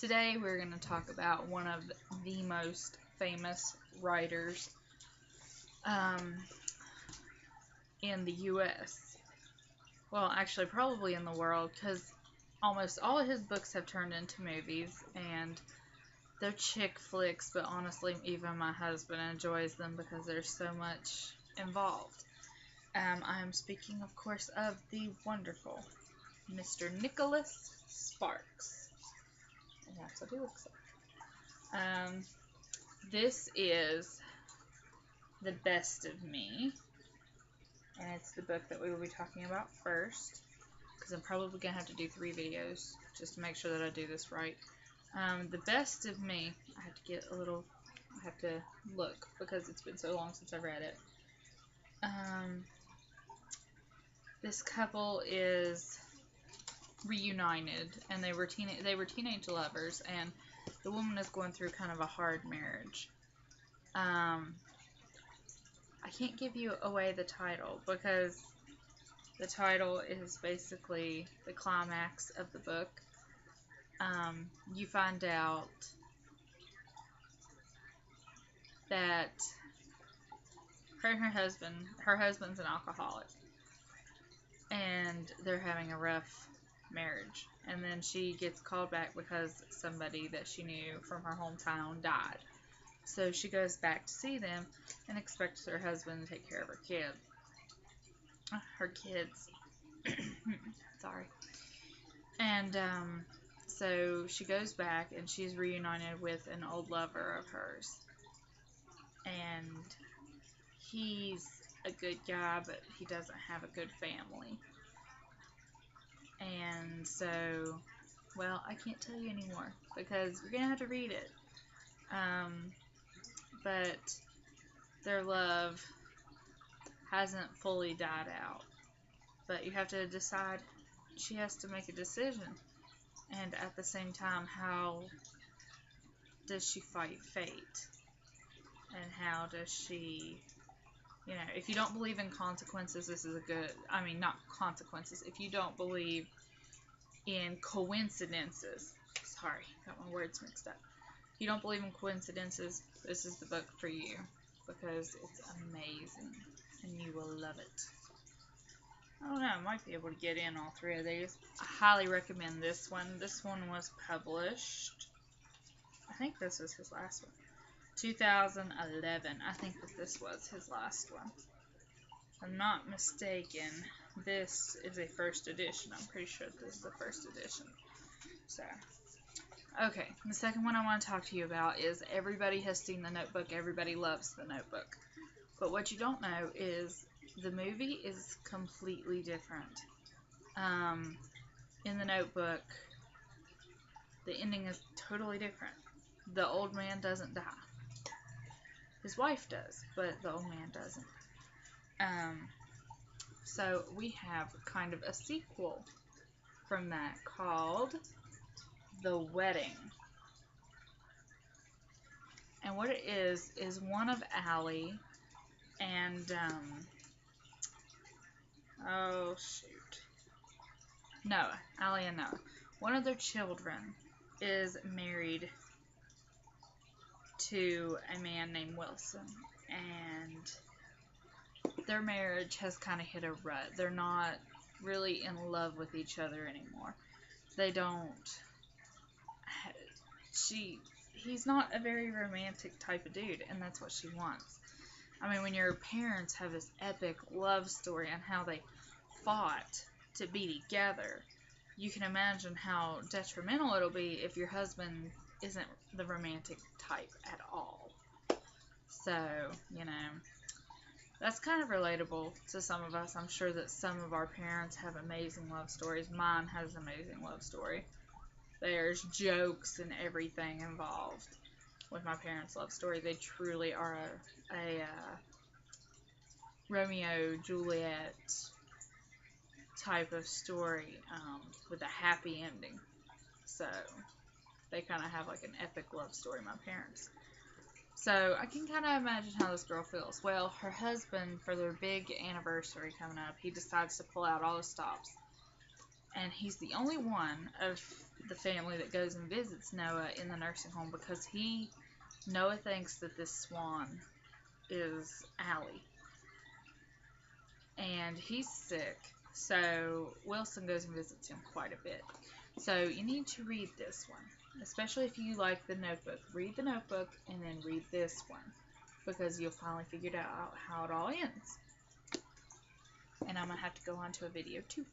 Today we're going to talk about one of the most famous writers um, in the U.S. Well, actually, probably in the world, because almost all of his books have turned into movies, and they're chick flicks, but honestly, even my husband enjoys them because there's so much involved. I am speaking, of course, of the wonderful Mr. Nickolas Sparks. And that's what he looks like. This is The Best of Me, and it's the book that we will be talking about first, because I'm probably going to have to do 3 videos just to make sure that I do this right. The Best of Me, I have to look, because it's been so long since I've read it. This couple is reunited, and they were teenage lovers, and the woman is going through kind of a hard marriage. I can't give you away the title because the title is basically the climax of the book. You find out that her and her husband's an alcoholic, and they're having a rough marriage. And then she gets called back because somebody that she knew from her hometown died. So she goes back to see them and expects her husband to take care of her kids. Sorry. And so she goes back and she's reunited with an old lover of hers. And he's a good guy, but he doesn't have a good family. And so, well, I can't tell you anymore because you're going to have to read it. But their love hasn't fully died out. But you have to decide, she has to make a decision. And at the same time, how does she fight fate? And how does she, if you don't believe in consequences, this is not consequences. If you don't believe in coincidences, sorry, got my words mixed up. If you don't believe in coincidences, this is the book for you because it's amazing and you will love it. I don't know, I might be able to get in all 3 of these. I highly recommend this one. This one was published, I think this was his last one, 2011. I think that this was his last one. If I'm not mistaken, this is a first edition. I'm pretty sure this is the first edition. So, okay, the second one I want to talk to you about is everybody has seen The Notebook, everybody loves The Notebook. But what you don't know is the movie is completely different. In The Notebook, the ending is totally different. The old man doesn't die. His wife does, but the old man doesn't. So we have kind of a sequel from that called The Wedding. And what it is one of Allie and, oh shoot, Noah, Allie and Noah. One of their children is married to a man named Wilson, and their marriage has kind of hit a rut. They're not really in love with each other anymore. They don't. He's not a very romantic type of dude, and that's what she wants. I mean, when your parents have this epic love story on how they fought to be together, you can imagine how detrimental it'll be if your husband isn't the romantic type at all. So, that's kind of relatable to some of us. I'm sure that some of our parents have amazing love stories. Mine has an amazing love story. There's jokes and everything involved with my parents' love story. They truly are a Romeo Juliet type of story with a happy ending. So they kind of have like an epic love story, my parents. So I can kind of imagine how this girl feels. Well, her husband, for their big anniversary coming up, he decides to pull out all the stops. And he's the only one of the family that goes and visits Noah in the nursing home because Noah thinks that this swan is Allie. And he's sick, so Wilson goes and visits him quite a bit. So you need to read this one, especially if you like the Notebook. Read the Notebook and then read this one, because you'll finally figure out how it all ends. And I'm going to have to go on to a video too.